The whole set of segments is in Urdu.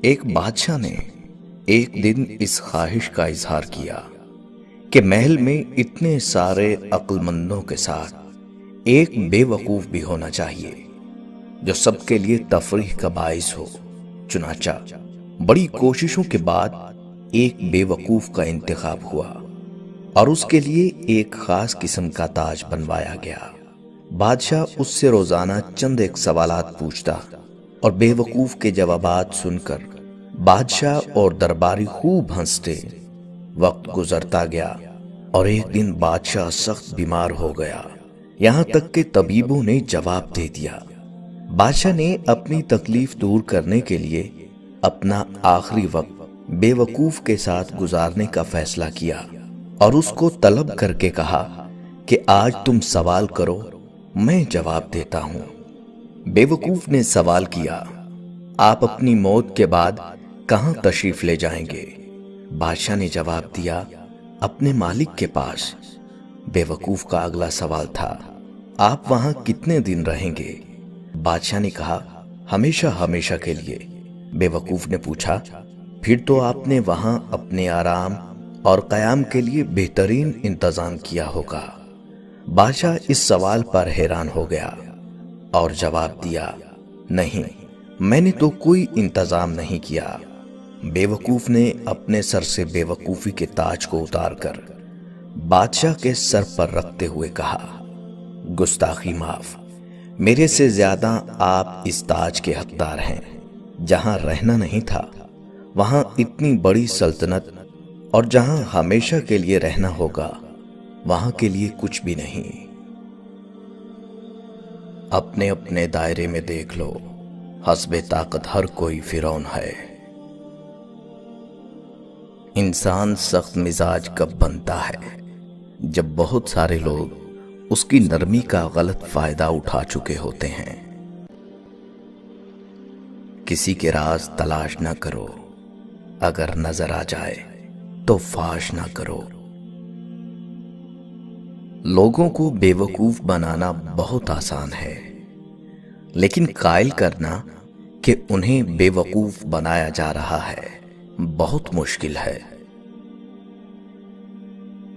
ایک بادشاہ نے ایک دن اس خواہش کا اظہار کیا کہ محل میں اتنے سارے عقل مندوں کے ساتھ ایک بے وقوف بھی ہونا چاہیے جو سب کے لیے تفریح کا باعث ہو۔ چنانچہ بڑی کوششوں کے بعد ایک بے وقوف کا انتخاب ہوا اور اس کے لیے ایک خاص قسم کا تاج بنوایا گیا۔ بادشاہ اس سے روزانہ چند ایک سوالات پوچھتا اور بے وقوف کے جوابات سن کر بادشاہ اور درباری خوب ہنستے۔ وقت گزرتا گیا اور ایک دن بادشاہ سخت بیمار ہو گیا، یہاں تک کہ طبیبوں نے جواب دے دیا۔ بادشاہ نے اپنی تکلیف دور کرنے کے لیے اپنا آخری وقت بے وقوف کے ساتھ گزارنے کا فیصلہ کیا اور اس کو طلب کر کے کہا کہ آج تم سوال کرو، میں جواب دیتا ہوں۔ بے وقوف نے سوال کیا، آپ اپنی موت کے بعد کہاں تشریف لے جائیں گے؟ بادشاہ نے جواب دیا، اپنے مالک کے پاس۔ بے وقوف کا اگلا سوال تھا، آپ وہاں کتنے دن رہیں گے؟ بادشاہ نے کہا، ہمیشہ ہمیشہ کے لیے۔ بے وقوف نے پوچھا، پھر تو آپ نے وہاں اپنے آرام اور قیام کے لیے بہترین انتظام کیا ہوگا۔ بادشاہ اس سوال پر حیران ہو گیا اور جواب دیا، نہیں، میں نے تو کوئی انتظام نہیں کیا۔ بے وقوف نے اپنے سر سے بے وقوفی کے تاج کو اتار کر بادشاہ کے سر پر رکھتے ہوئے کہا، گستاخی معاف، میرے سے زیادہ آپ اس تاج کے حقدار ہیں۔ جہاں رہنا نہیں تھا وہاں اتنی بڑی سلطنت، اور جہاں ہمیشہ کے لیے رہنا ہوگا وہاں کے لیے کچھ بھی نہیں۔ اپنے اپنے دائرے میں دیکھ لو، حسب طاقت ہر کوئی فرعون ہے۔ انسان سخت مزاج کب بنتا ہے؟ جب بہت سارے لوگ اس کی نرمی کا غلط فائدہ اٹھا چکے ہوتے ہیں۔ کسی کے راز تلاش نہ کرو، اگر نظر آ جائے تو فاش نہ کرو۔ لوگوں کو بے وقوف بنانا بہت آسان ہے، لیکن قائل کرنا کہ انہیں بے وقوف بنایا جا رہا ہے بہت مشکل ہے۔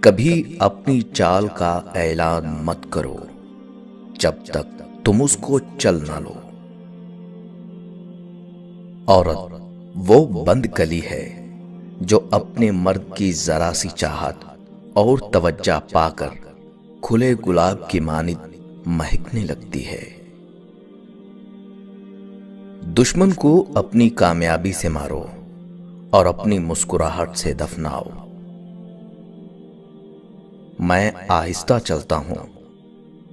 کبھی اپنی چال کا اعلان مت کرو جب تک تم اس کو چل نہ لو۔ عورت وہ بند کلی ہے جو اپنے مرد کی ذرا سی چاہت اور توجہ پا کر کھلے گلاب کی مانند مہکنے لگتی ہے۔ دشمن کو اپنی کامیابی سے مارو اور اپنی مسکراہٹ سے دفناؤ۔ میں آہستہ چلتا ہوں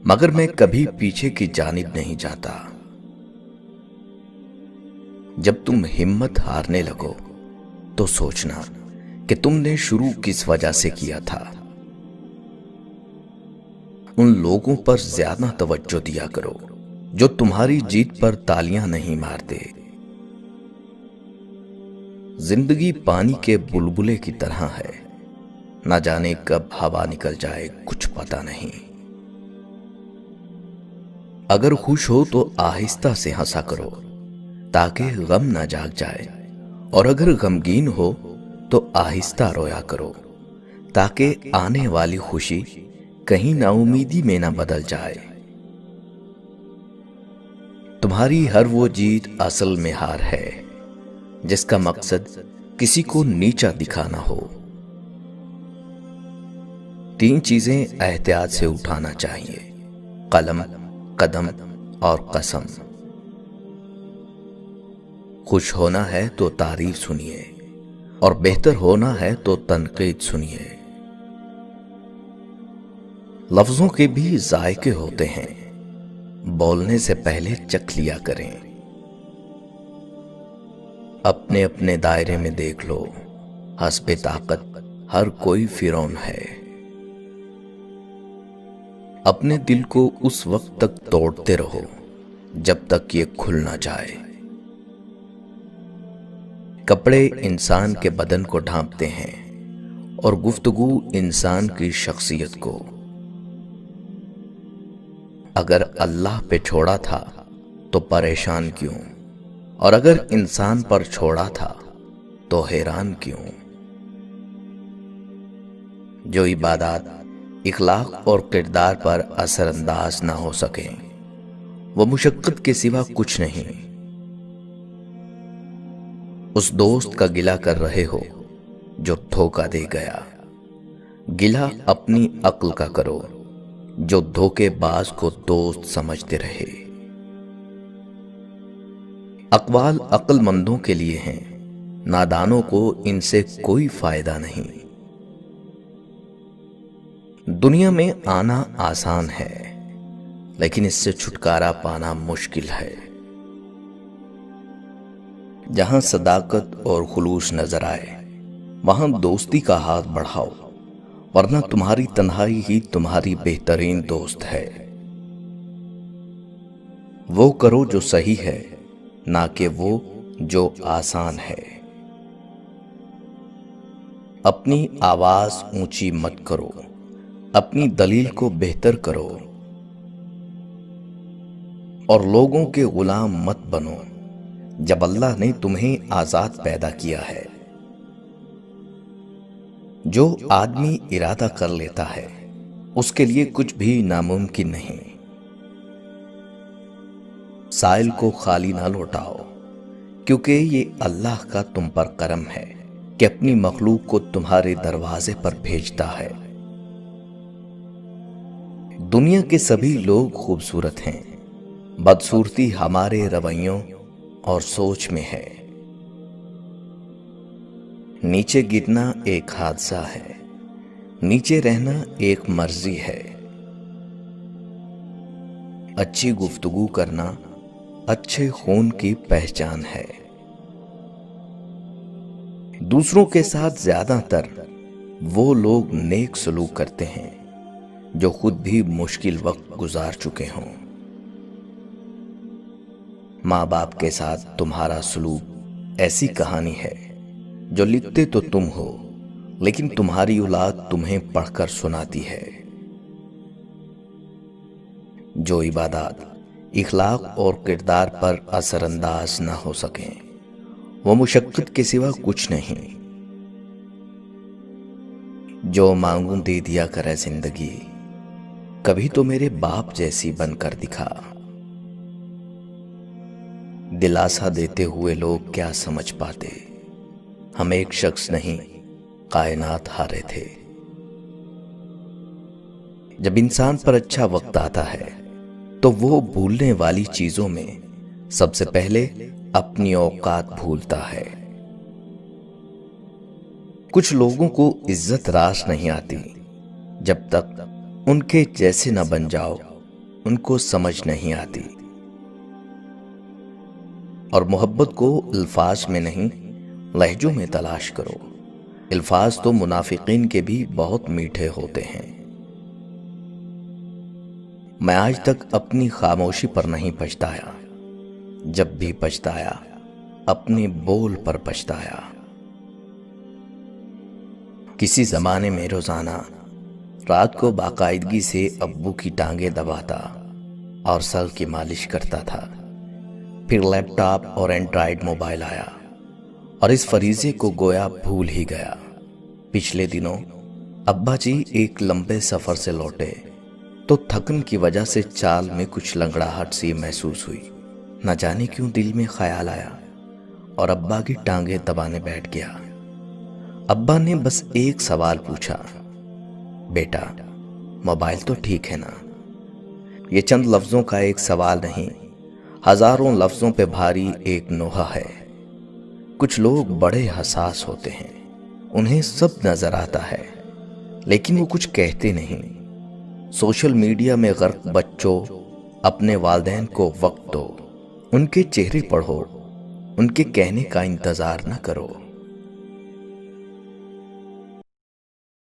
مگر میں کبھی پیچھے کی جانب نہیں جاتا۔ جب تم ہمت ہارنے لگو تو سوچنا کہ تم نے شروع کس وجہ سے کیا تھا۔ ان لوگوں پر زیادہ توجہ دیا کرو جو تمہاری جیت پر تالیاں نہیں مارتے۔ زندگی پانی کے بلبلے کی طرح ہے، نہ جانے کب ہوا نکل جائے کچھ پتہ نہیں۔ اگر خوش ہو تو آہستہ سے ہنسا کرو تاکہ غم نہ جاگ جائے، اور اگر غمگین ہو تو آہستہ رویا کرو تاکہ آنے والی خوشی کہیں نا امیدی میں نہ بدل جائے۔ تمہاری ہر وہ جیت اصل میں ہار ہے جس کا مقصد کسی کو نیچا دکھانا ہو۔ 3 چیزیں احتیاط سے اٹھانا چاہیے، قلم، قدم اور قسم۔ خوش ہونا ہے تو تعریف سنیے اور بہتر ہونا ہے تو تنقید سنیے۔ لفظوں کے بھی ذائقے ہوتے ہیں، بولنے سے پہلے چکھ لیا کریں۔ اپنے اپنے دائرے میں دیکھ لو، حسب طاقت ہر کوئی فرعون ہے۔ اپنے دل کو اس وقت تک توڑتے رہو جب تک یہ کھل نہ جائے۔ کپڑے انسان کے بدن کو ڈھانپتے ہیں اور گفتگو انسان کی شخصیت کو۔ اگر اللہ پہ چھوڑا تھا تو پریشان کیوں؟ اور اگر انسان پر چھوڑا تھا تو حیران کیوں؟ جو عبادات اخلاق اور کردار پر اثر انداز نہ ہو سکیں وہ مشقت کے سوا کچھ نہیں۔ اس دوست کا گلہ کر رہے ہو جو دھوکہ دے گیا، گلہ اپنی عقل کا کرو جو دھوکے باز کو دوست سمجھتے رہے۔ اقوال عقل مندوں کے لیے ہیں، نادانوں کو ان سے کوئی فائدہ نہیں۔ دنیا میں آنا آسان ہے لیکن اس سے چھٹکارا پانا مشکل ہے۔ جہاں صداقت اور خلوص نظر آئے وہاں دوستی کا ہاتھ بڑھاؤ، ورنہ تمہاری تنہائی ہی تمہاری بہترین دوست ہے۔ وہ کرو جو صحیح ہے، نہ کہ وہ جو آسان ہے۔ اپنی آواز اونچی مت کرو، اپنی دلیل کو بہتر کرو، اور لوگوں کے غلام مت بنو جب اللہ نے تمہیں آزاد پیدا کیا ہے۔ جو آدمی ارادہ کر لیتا ہے اس کے لیے کچھ بھی ناممکن نہیں۔ سائل کو خالی نہ لوٹاؤ، کیونکہ یہ اللہ کا تم پر کرم ہے کہ اپنی مخلوق کو تمہارے دروازے پر بھیجتا ہے۔ دنیا کے سبھی لوگ خوبصورت ہیں، بدصورتی ہمارے رویوں اور سوچ میں ہے۔ نیچے گرنا ایک حادثہ ہے، نیچے رہنا ایک مرضی ہے۔ اچھی گفتگو کرنا اچھے خون کی پہچان ہے۔ دوسروں کے ساتھ زیادہ تر وہ لوگ نیک سلوک کرتے ہیں جو خود بھی مشکل وقت گزار چکے ہوں۔ ماں باپ کے ساتھ تمہارا سلوک ایسی کہانی ہے جو لکھتے تو تم ہو لیکن تمہاری اولاد تمہیں پڑھ کر سناتی ہے۔ جو عبادات اخلاق اور کردار پر اثر انداز نہ ہو سکیں وہ مشقت کے سوا کچھ نہیں۔ جو مانگوں دے دیا کرے زندگی، کبھی تو میرے باپ جیسی بن کر دکھا۔ دلاسا دیتے ہوئے لوگ کیا سمجھ پاتے، ہم ایک شخص نہیں کائنات ہارے تھے۔ جب انسان پر اچھا وقت آتا ہے تو وہ بھولنے والی چیزوں میں سب سے پہلے اپنی اوقات بھولتا ہے۔ کچھ لوگوں کو عزت راس نہیں آتی جب تک ان کے جیسے نہ بن جاؤ، ان کو سمجھ نہیں آتی۔ اور محبت کو الفاظ میں نہیں لہجوں میں تلاش کرو۔ الفاظ تو منافقین کے بھی بہت میٹھے ہوتے ہیں۔ میں آج تک اپنی خاموشی پر نہیں پچھتایا، جب بھی پچھتایا اپنے بول پر پچھتایا۔ کسی زمانے میں روزانہ رات کو باقاعدگی سے ابو کی ٹانگیں دباتا اور سر کی مالش کرتا تھا۔ پھر لیپ ٹاپ اور اینڈرائیڈ موبائل آیا اور اس فریضے کو گویا بھول ہی گیا۔ پچھلے دنوں ابا جی ایک لمبے سفر سے لوٹے تو تھکن کی وجہ سے چال میں کچھ لنگڑاہٹ سی محسوس ہوئی۔ نہ جانے کیوں دل میں خیال آیا اور ابا کی ٹانگیں دبانے بیٹھ گیا۔ ابا نے بس ایک سوال پوچھا، بیٹا موبائل تو ٹھیک ہے نا؟ یہ چند لفظوں کا ایک سوال نہیں، ہزاروں لفظوں پہ بھاری ایک نوحہ ہے۔ کچھ لوگ بڑے حساس ہوتے ہیں، انہیں سب نظر آتا ہے لیکن وہ کچھ کہتے نہیں۔ سوشل میڈیا میں غرق بچوں، اپنے والدین کو وقت دو، ان کے چہرے پڑھو، ان کے کہنے کا انتظار نہ کرو۔